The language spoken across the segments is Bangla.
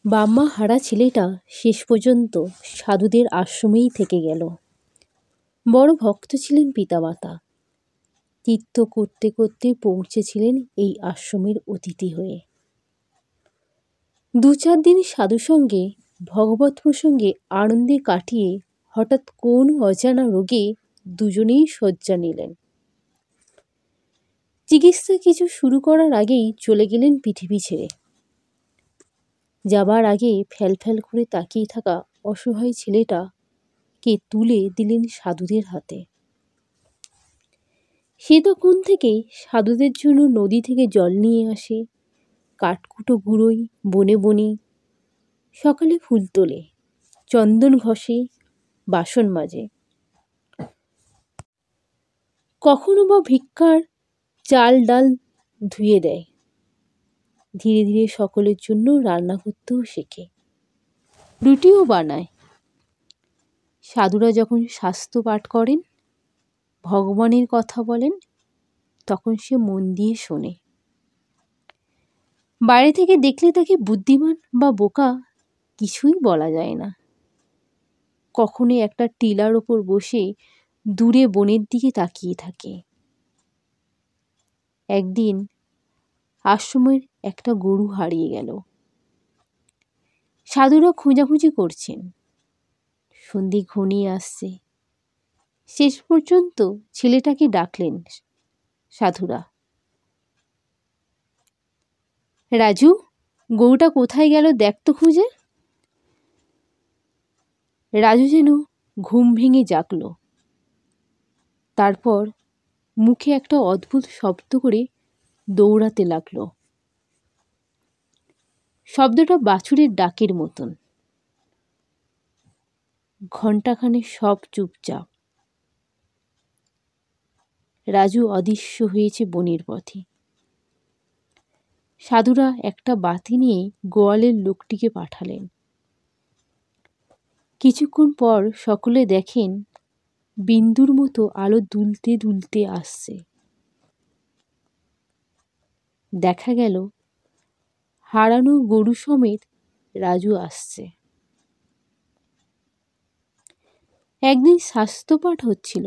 বাম্মা হারা ছেলেটা শেষ পর্যন্ত সাধুদের আশ্রমেই থেকে গেল। বড় ভক্ত ছিলেন পিতামাতা। তীর্থ করতে করতে পৌঁছেছিলেন এই আশ্রমের অতিথি হয়ে। 2-4 দিন সাধু সঙ্গে ভগবত প্রসঙ্গে আনন্দে কাটিয়ে হঠাৎ কোন অজানা রোগে দুজনেই শয্যা নিলেন। চিকিৎসা কিছু শুরু করার আগেই চলে গেলেন পৃথিবী ছেড়ে। যাবার আগে ফ্যালফ্যাল করে তাকিয়ে থাকা অসহায় ছেলেটাকে তুলে দিলেন সাধুদের হাতে। সে তখন থেকে সাধুদের জন্য নদী থেকে জল নিয়ে আসে, কাঠকুটো গুঁড়োয় বনে বনে, সকালে ফুল তোলে, চন্দন ঘষে, বাসন মাজে, কখনো বা ভিক্ষার চাল ডাল ধুয়ে দেয়। ধীরে ধীরে সকলের জন্য রান্না করতেও শেখে, রুটিও বানায়। সাধুরা যখন শাস্ত্র পাঠ করেন, ভগবানের কথা বলেন, তখন সে মন দিয়ে শোনে। বাইরে থেকে দেখলে তাকে বুদ্ধিমান বা বোকা কিছুই বলা যায় না। কখনো একটা টিলার ওপর বসে দূরে বনের দিকে তাকিয়ে থাকে। একদিন আশ্রমের একটা গরু হারিয়ে গেল। সাধুরা খোঁজাখুঁজি করছেন। সন্ধে ঘনিয়ে আসছে। শেষ পর্যন্ত ছেলেটাকে ডাকলেন সাধুরা। রাজু, গরুটা কোথায় গেল দেখ তো খুঁজে। রাজু যেন ঘুম ভেঙে জাগল। তারপর মুখে একটা অদ্ভুত শব্দ করে দৌড়াতে লাগলো। শব্দটা বাছুরের ডাকের মতন। ঘণ্টাখানে সব চুপচাপ। রাজু অদৃশ্য হয়েছে বনের পথে। সাধুরা একটা বাতি নিয়ে গোয়ালের লোকটিকে পাঠালেন। কিছুক্ষণ পর সকলে দেখেন বিন্দুর মতো আলো দুলতে দুলতে আসছে। দেখা গেল হারানো গরু সমেত রাজু আসছে। একদিন শাস্ত্রপাঠ হচ্ছিল।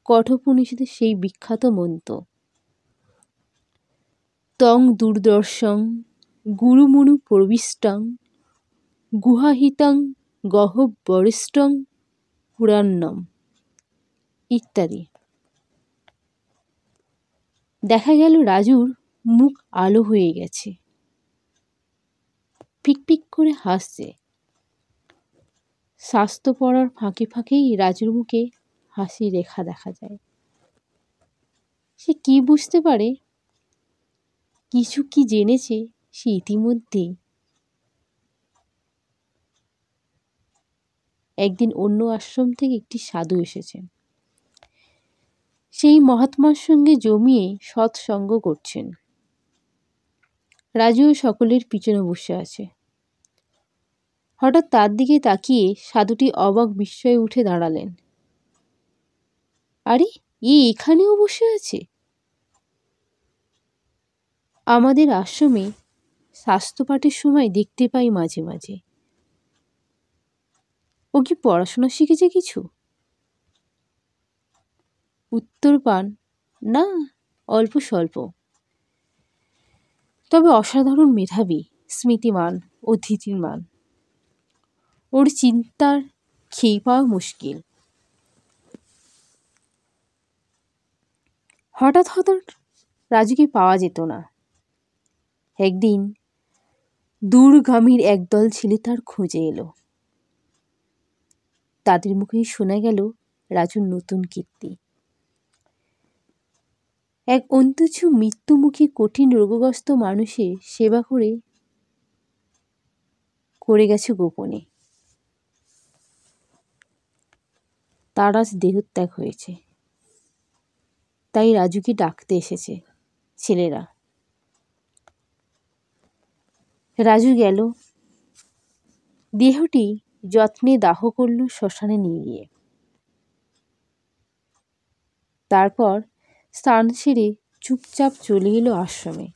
কঠোপনিষদের সেই বিখ্যাত মন্ত্র, তং দুর্দর্শং গুরুমনু প্রবিষ্টং গুহাহিতং গহ্বরিষ্টং পুরান্নম ইত্যাদি। দেখা গেল রাজুর মুখ আলো হয়ে গেছে, পিকপিক করে হাসছে। শাস্ত্র পড়ার ফাঁকে ফাঁকেই রাজুর মুখে হাসি রেখা দেখা যায়। সে কি বুঝতে পারে, কিছু কি জেনেছে সে ইতিমধ্যেই। একদিন অন্য আশ্রম থেকে একটি সাধু এসেছেন। সেই মহাত্মার সঙ্গে জমিয়ে সৎসঙ্গ করছেন। রাজুও সকলের পিছনে বসে আছে। হঠাৎ তার দিকে তাকিয়ে সাধুটি অবাক বিস্ময়ে উঠে দাঁড়ালেন। আরে, এখানেও বসে আছে? আমাদের আশ্রমে শাস্ত্রপাঠের সময় দেখতে পাই মাঝে মাঝে। ও কি পড়াশোনা শিখেছে কিছু? উত্তর পান, না, অল্প স্বল্প। তবে অসাধারণ মেধাবী, স্মৃতিমান ও ধীতিমান। ওর চিন্তার খেয়ে পাওয়া মুশকিল। হঠাৎ হঠাৎ রাজুকে পাওয়া যেত না। একদিন দূরগামীর একদল ছেলে তার খোঁজে এলো। তাদের মুখেই শোনা গেল রাজুর নতুন কীর্তি। এক অন্তুচ্ছ মৃত্যুমুখী কঠিন রোগগ্রস্ত মানুষের সেবা করে গেছে গোপনে। তার আজ দেহত্যাগ হয়েছে। তাই রাজুকে ডাকতে এসেছে ছেলেরা। রাজু গেল। দেহটি যত্নে দাহ করল শ্মশানে নিয়ে গিয়ে। তারপর স্নান সেরে চুপচাপ চলে এলো আশ্রমে।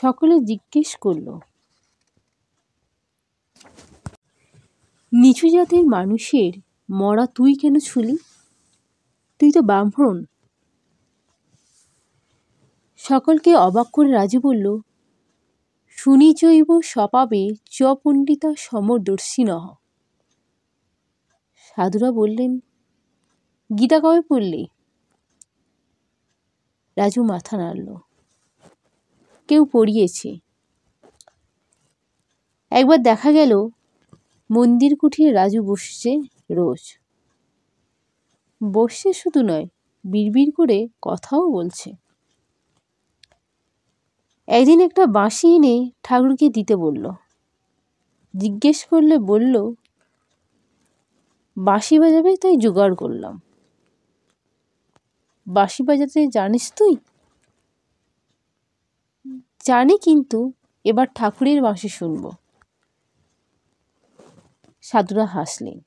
সকলে জিজ্ঞেস করল, নিচু জাতের মানুষের মরা তুই কেন ছুলি? তুই তো ব্রাহ্মণ। সকলকে অবাক করে রাজু বলল, শুনিচৈব স্বপাবে চ পণ্ডিতা সমদর্শিনঃ। সাধুরা বললেন, গীতা কবে পড়লে? রাজু মাথা নাড়ল। কেউ পড়িয়েছে। একবার দেখা গেল মন্দির কুঠিরে রাজু বসছে রোজ। বসছে শুধু নয়, বিড়বিড় করে কথাও বলছে। একদিন একটা বাঁশি এনে ঠাকুরকে দিতে বলল। জিজ্ঞেস করলে বলল, বাঁশি বাজাবে তাই জোগাড় করলাম। বাঁশি বাজাতে জানিস তুই? জানি, কিন্তু এবার ঠাকুরের বাঁশি শুনব। সাধুরা হাসলেন।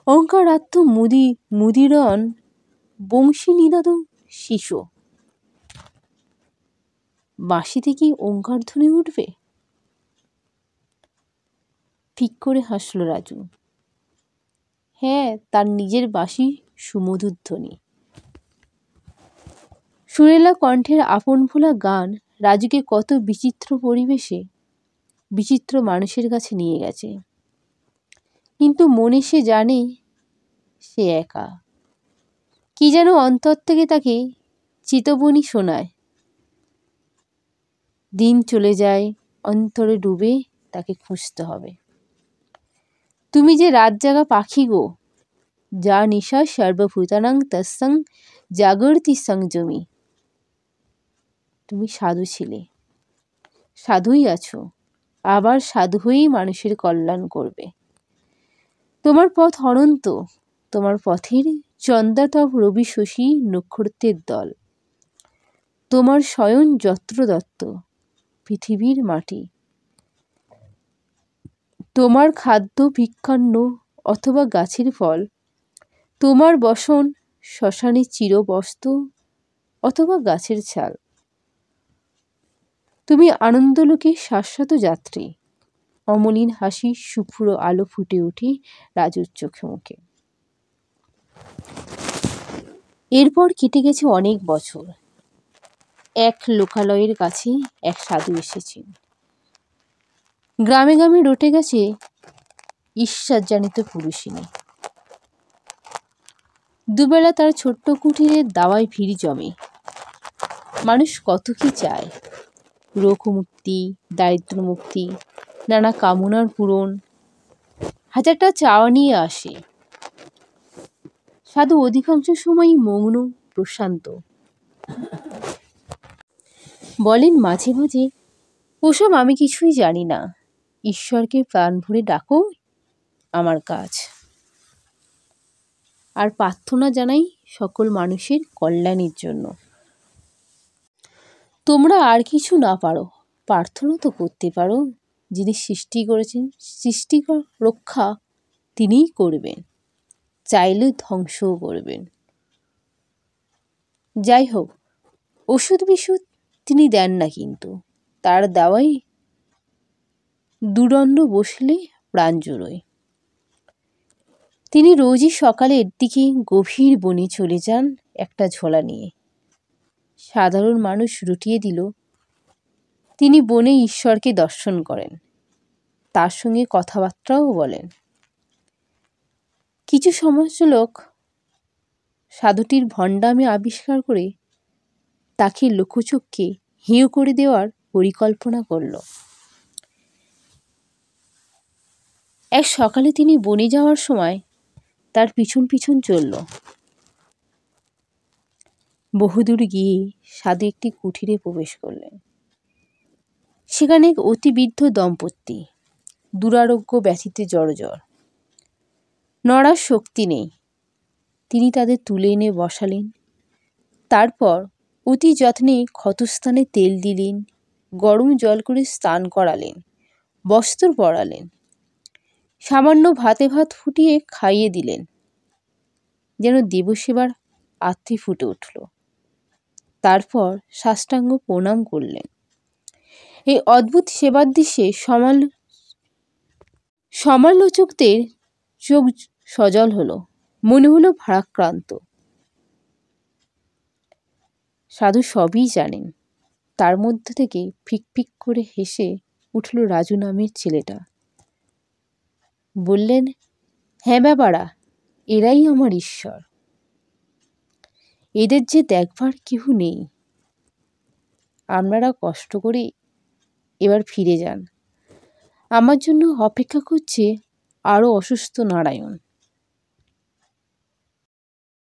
অঙ্কারাত্ম মুদিরন বংশী নিনাদ শিশু। বাঁশি থেকে ওঙ্কার ধ্বনি উঠবে? ঠিক করে হাসল রাজু। হ্যাঁ, তার নিজের বাঁশি সুমধুর ধ্বনি। সুরেলা কণ্ঠের আপন ভোলা গান রাজুকে কত বিচিত্র পরিবেশে, বিচিত্র মানুষের কাছে নিয়ে গেছে। কিন্তু মনে সে জানে সে একা। কি যেন অন্তর থেকে তাকে চিতবনী শোনায়। দিন চলে যায়, অন্তরে ডুবে তাকে খুঁজতে হবে। তুমি যে রাত জাগা পাখি গো, যা নিশা সর্বভূতানাং তৎসং জাগর্তি সংযমী। তুমি সাধু ছিলে, সাধুই আছো, আবার সাধু হয়েই মানুষের কল্যাণ করবে। তোমার পথ অনন্ত, তোমার পথের চন্দ্রাতপ রবি শশী নক্ষত্রের দল। তোমার শয়ন যত্র দত্ত পৃথিবীর মাটি। তোমার খাদ্য ভিক্ষান্ন অথবা গাছের ফল। তোমার বসন শ্মশানে চিরবস্ত্র অথবা গাছের ছাল। তুমি আনন্দলোকে শাশ্বত যাত্রী। অমলিন হাসি সুপুর আলো ফুটে ওঠে রাজুর চোখে মুখে। এরপর কেটে গেছে অনেক বছর। এক লোকালয়ের কাছে এক সাধু এসেছেন। গ্রামে গ্রামে রটে গেছে ঈশ্বরজানিত পুরুষিনী। দুবেলা তার ছোট্ট কুটিরের দাওয়ায় ভিড় জমে। মানুষ কত কি চায়, রোগমুক্তি, দারিদ্র মুক্তি, নানা কামনার পূরণ। হাজারটা চাওয়া নিয়ে আসে। সাধু অধিকাংশ সময়ই মৌন, প্রশান্ত। বলেন মাঝে মাঝে, ওসব আমি কিছুই জানি না, ঈশ্বরকে প্রাণ ভরে ডাকো, আমার কাজ। আর প্রার্থনা জানাই সকল মানুষের কল্যাণের জন্য। তোমরা আর কিছু না পারো, প্রার্থনা তো করতে পারো। যিনি সৃষ্টি করেছেন, সৃষ্টি রক্ষা তিনিই করবেন, চাইলে ধ্বংসও করবেন। যাই হোক, ওষুধ বিশুধ তিনি দেন না, কিন্তু তার দেওয়াই দুদণ্ড বসলে প্রাণ জুড়োয়। তিনি রোজই সকালের দিকে গভীর বনে চলে যান একটা ঝোলা নিয়ে। সাধারণ মানুষ রুটিয়ে দিল, তিনি বনে ঈশ্বরকে দর্শন করেন, তার সঙ্গে কথাবার্তাও বলেন। কিছু সমাজলোক সাধুটির ভণ্ডামি আবিষ্কার করে তাকে লোকচক্ষে হেয় করে দেওয়ার পরিকল্পনা করল। এক সকালে তিনি বনে যাওয়ার সময় তার পিছন পিছন চলল। বহুদূর গিয়ে সাধু একটি কুঠিরে প্রবেশ করলেন। সেখানে এক অতি বৃদ্ধ দম্পতি, দুরারোগ্য ব্যাধিতে জর্জর। নড়ার শক্তি নেই। তিনি তাদের তুলে এনে বসালেন। তারপর অতি যত্নে ক্ষতস্থানে তেল দিলেন, গরম জল করে স্নান করালেন, বস্ত্র পরালেন, সামান্য ভাতে ভাত ফুটিয়ে খাইয়ে দিলেন। যেন দেবসেবার আত্মে ফুটে উঠল। তারপর সাষ্টাঙ্গ প্রণাম করলেন। এই অদ্ভুত সেবার দৃশ্যে সমালোচকদের চোখ সজল হলো, মনে হলো ভারাক্রান্ত। সাধু সবই জানেন। তার মধ্যে থেকে ফিক করে হেসে উঠল রাজু নামের ছেলেটা। বললেন, হ্যাঁ বাবারা, এরাই আমার ঈশ্বর। এদের যে দেখবার কেউ নেই। আপনারা কষ্ট করে এবার ফিরে যান। আমার জন্য অপেক্ষা করছে আরও অসুস্থ নারায়ণ।